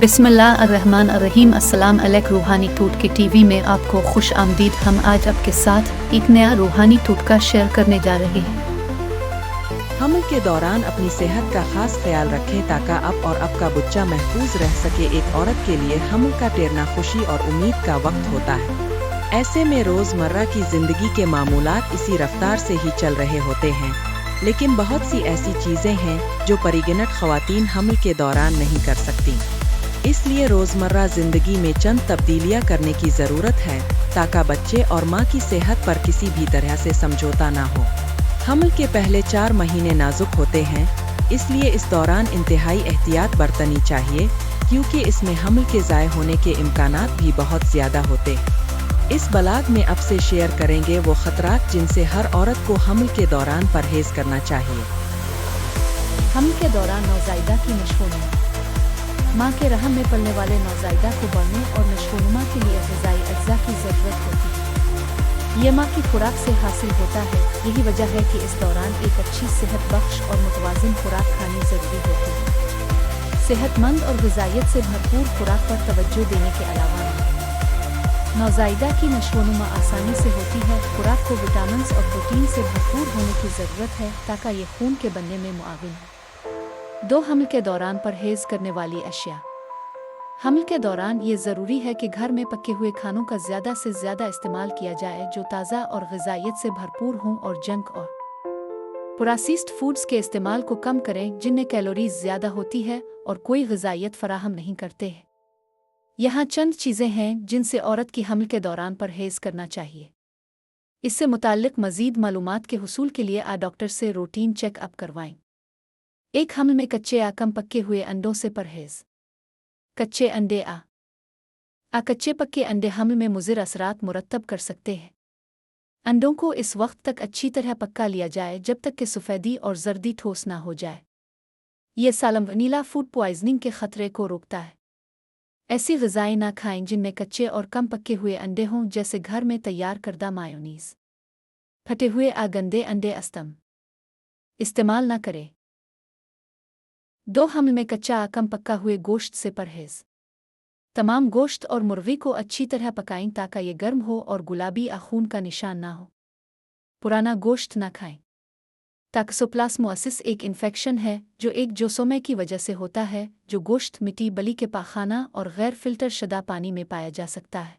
बिस्मिल्लाहिर्रहमानिर्रहीम। अस्सलाम अलैकुम। रूहानी टोटके टीवी में आपको खुश आमदीद। हम आज आपके साथ एक नया रूहानी टोटका शेयर करने जा रहे हैं। हमल के दौरान अपनी सेहत का खास ख्याल रखें ताकि आप और आपका बच्चा महफूज रह सके। एक औरत के लिए हमल का टेरना खुशी और उम्मीद का वक्त होता है। ऐसे में रोजमर्रा की जिंदगी के मामूलात इसी रफ्तार से ही चल रहे होते हैं, लेकिन बहुत सी ऐसी चीजें हैं जो परिगणित ख्वातीन हमल के दौरान नहीं कर सकती। इसलिए रोजमर्रा जिंदगी में चंद तब्दीलियां करने की जरूरत है ताकि बच्चे और माँ की सेहत पर किसी भी तरह से समझौता ना हो। हमल के पहले 4 महीने नाजुक होते हैं, इसलिए इस दौरान इंतहाई एहतियात बरतनी चाहिए, क्योंकि इसमें हमल के ज़ाय होने के इम्कानात भी बहुत ज़्यादा होते हैं। इस बलाग में अब से शेयर करेंगे वो खतरात जिनसे हर औरत को हमल के दौरान परहेज करना चाहिए। हमल के दौरान नौज़ायदा की नशोनुमा। माँ के रहम में पलने वाले नौज़ायदा को बढ़ने और नशोनुमा के लिए ग़िज़ाई अज्जा की ज़रूरत होती है। ये माँ की खुराक से हासिल होता है। यही वजह है कि इस दौरान एक अच्छी सेहत बख्श और मुतवाज़िन खुराक खानी ज़रूरी होती है। सेहतमंद और ग़िज़ाइयत से भरपूर खुराक पर तवज्जो देने के अलावा नौज़ायदा की नशोनुमा आसानी से होती है। खुराक को विटामिन्स और प्रोटीन से भरपूर होने की ज़रूरत है ताकि ये खून के बनने में मुआविन हो। 2 हमल के दौरान परहेज करने वाली अशिया। हमल के दौरान ये ज़रूरी है कि घर में पके हुए खानों का ज़्यादा से ज़्यादा इस्तेमाल किया जाए जो ताज़ा और ग़िज़ाइयत से भरपूर हों, और जंक और प्रोसेस्ड फूड्स के इस्तेमाल को कम करें जिनमें कैलोरीज ज़्यादा होती है और कोई ग़िज़ाइयत फराहम नहीं करते हैं। यहाँ चंद चीज़ें हैं जिनसे औरत की हमल के दौरान परहेज करना चाहिए। इससे मुताल्लिक़ मज़ीद मालूमात के हुसूल के लिए डॉक्टर से रूटीन चेकअप करवाएं। 1 हमल में कच्चे या कम पके हुए अंडों से परहेज। कच्चे अंडे कच्चे पक्के अंडे हमल में मुज़िर असरात मुरतब कर सकते हैं। अंडों को इस वक्त तक अच्छी तरह पका लिया जाए जब तक कि सफ़ेदी और जर्दी ठोस ना हो जाए। ये साल्मोनेला फूड पॉइजनिंग के खतरे को रोकता है। ऐसी ग़िज़ाएँ ना खाएं जिनमें कच्चे और कम पके हुए अंडे हों, जैसे घर में तैयार करदा मायोनीज़। फटे हुए गंदे अंडे इस्तेमाल ना करें। 2 हमल में कच्चा कम पका हुए गोश्त से परहेज। तमाम गोश्त और मुर्गी को अच्छी तरह पकाएं ताकि ये गर्म हो और गुलाबी खून का निशान ना हो। पुराना गोश्त ना खाएं। टॉक्सोप्लाज्मोसिस एक इन्फेक्शन है जो एक जोसोमे की वजह से होता है, जो गोश्त, मिट्टी, बलि के पाखाना और गैर फिल्टर शुदा पानी में पाया जा सकता है।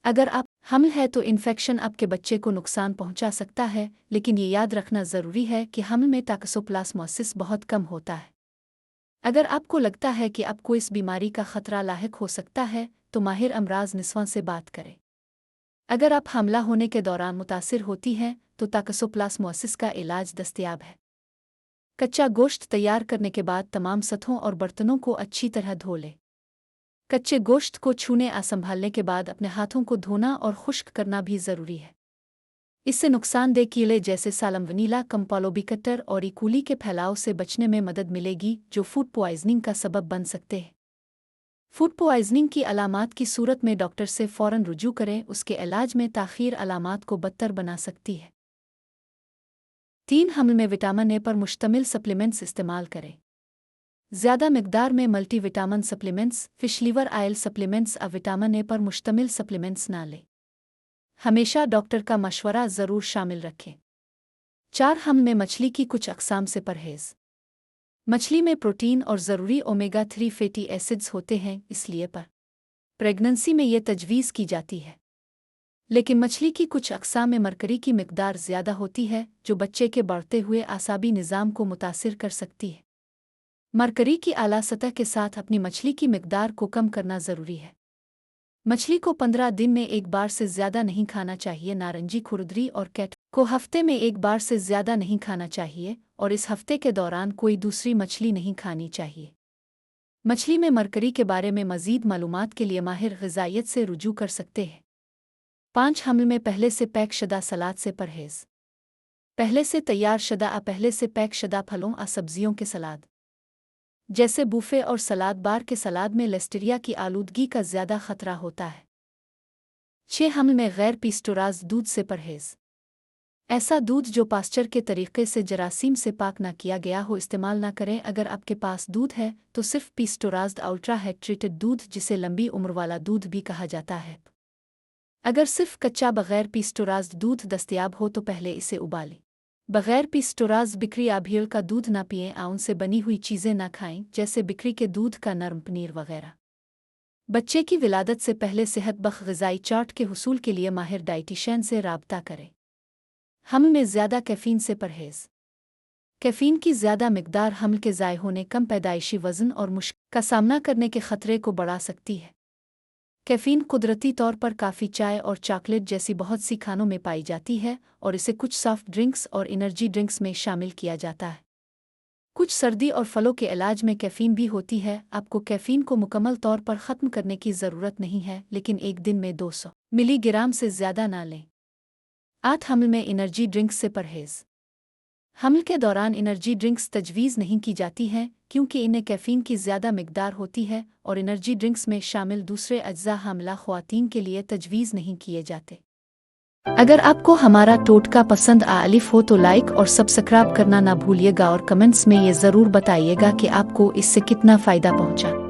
अगर आप हमल है तो इन्फेक्शन आपके बच्चे को नुकसान पहुंचा सकता है, लेकिन ये याद रखना ज़रूरी है कि हमल में टॉक्सोप्लाज्मोसिस बहुत कम होता है। अगर आपको लगता है कि आपको इस बीमारी का खतरा लाहिक हो सकता है तो माहिर अमराज निस्वां से बात करें। अगर आप हमला होने के दौरान मुतासिर होती हैं तो टॉक्सोप्लाज्मोसिस का इलाज दस्तयाब है। कच्चा गोश्त तैयार करने के बाद तमाम सतहों और बर्तनों को अच्छी तरह धो लें। कच्चे गोश्त को छूने संभालने के बाद अपने हाथों को धोना और खुश्क करना भी ज़रूरी है। इससे नुकसानदेह कीड़े जैसे साल्मोनेला, कैम्पलोबैक्टर और इकोली के फैलाव से बचने में मदद मिलेगी, जो फूड पॉइजनिंग का सबब बन सकते हैं। फूड पॉइजनिंग की अलामात की सूरत में डॉक्टर से फ़ौरन रुजू करें। उसके इलाज में ताख़ीर अलामात को बदतर बना सकती है। 3 हमल में विटामिन ए पर मुश्तमिल सप्लीमेंट्स इस्तेमाल करें। ज़्यादा मिकदार में multivitamin supplements, fish liver oil supplements vitamin A पर मुश्तमिल सप्लीमेंट्स ना लें। हमेशा डॉक्टर का मशवरा ज़रूर शामिल रखें। 4 हमल में मछली की कुछ अक़साम से परहेज। मछली में प्रोटीन और ज़रूरी ओमेगा 3 फैटी एसिड्स होते हैं, इसलिए प्रेगनेंसी में ये तजवीज़ की जाती है। लेकिन मछली की कुछ अक़साम में मरकरी की मिकदार ज़्यादा होती है, जो बच्चे के बढ़ते हुए आसाबी निज़ाम को मुतासिर कर सकती है। मरकरी की आला सतह के साथ अपनी मछली की मिकदार को कम करना ज़रूरी है। मछली को 15 दिन में एक बार से ज़्यादा नहीं खाना चाहिए। नारंगी, खुरदरी और कैट को हफ्ते में एक बार से ज़्यादा नहीं खाना चाहिए, और इस हफ्ते के दौरान कोई दूसरी मछली नहीं खानी चाहिए। मछली में मरकरी के बारे में मज़ीद मालूमात के लिए माहिर ग़िज़ाइयत से रुजू कर सकते हैं। 5 हमल में पहले से पैक शुदा सलाद से परहेज। पहले से तैयार शुदा फलों सब्जियों के सलाद जैसे बूफे और सलाद बार के सलाद में लिस्टीरिया की आलूदगी का ज़्यादा खतरा होता है। 6 हमल में गैर पेस्टोराइज्ड दूध से परहेज। ऐसा दूध जो पास्चर के तरीके से जरासीम से पाक ना किया गया हो इस्तेमाल ना करें। अगर आपके पास दूध है तो सिर्फ पेस्टोराइज्ड अल्ट्रा हेड ट्रीटेड दूध, जिसे लंबी उम्र वाला दूध भी कहा जाता है। अगर सिर्फ कच्चा बगैर पेस्टोराइज्ड दूध दस्तयाब हो तो पहले इसे उबालें। बगैर पेस्टोराइज्ड बिक्री या भेड़ का दूध ना पिएं और उनसे बनी हुई चीज़ें ना खाएं, जैसे बिक्री के दूध का नरम पनीर वगैरह। बच्चे की विलादत से पहले सेहतबख्श ग़िज़ाई चार्ट के हुसूल के लिए माहिर डाइटिशियन से राब्ता करें। हमल में ज़्यादा कैफ़ीन से परहेज़। कैफ़ीन की ज़्यादा मिकदार हमल के ज़ाय होने, कम पैदाइशी वज़न और मुश्किल का सामना करने के ख़तरे को बढ़ा सकती है। कैफ़ीन कुदरती तौर पर काफ़ी चाय और चॉकलेट जैसी बहुत सी खानों में पाई जाती है और इसे कुछ सॉफ्ट ड्रिंक्स और एनर्जी ड्रिंक्स में शामिल किया जाता है। कुछ सर्दी और फलों के इलाज में कैफ़ीन भी होती है। आपको कैफ़ीन को मुकम्मल तौर पर ख़त्म करने की ज़रूरत नहीं है, लेकिन एक दिन में 200 मिलीग्राम से ज़्यादा ना लें। 8 हमल में एनर्जी ड्रिंक्स से परहेज़। हमल के दौरान एनर्जी ड्रिंक्स तजवीज़ नहीं की जाती हैं क्योंकि इनमें कैफ़ीन की ज़्यादा मिकदार होती है और एनर्जी ड्रिंक्स में शामिल दूसरे अज्जा हामिला ख़वातीन के लिए तजवीज़ नहीं किए जाते। अगर आपको हमारा टोटका पसंद आलिफ हो तो लाइक और सब्सक्राइब करना ना भूलिएगा और कमेंट्स में ये ज़रूर बताइएगा कि आपको इससे कितना फ़ायदा पहुंचा।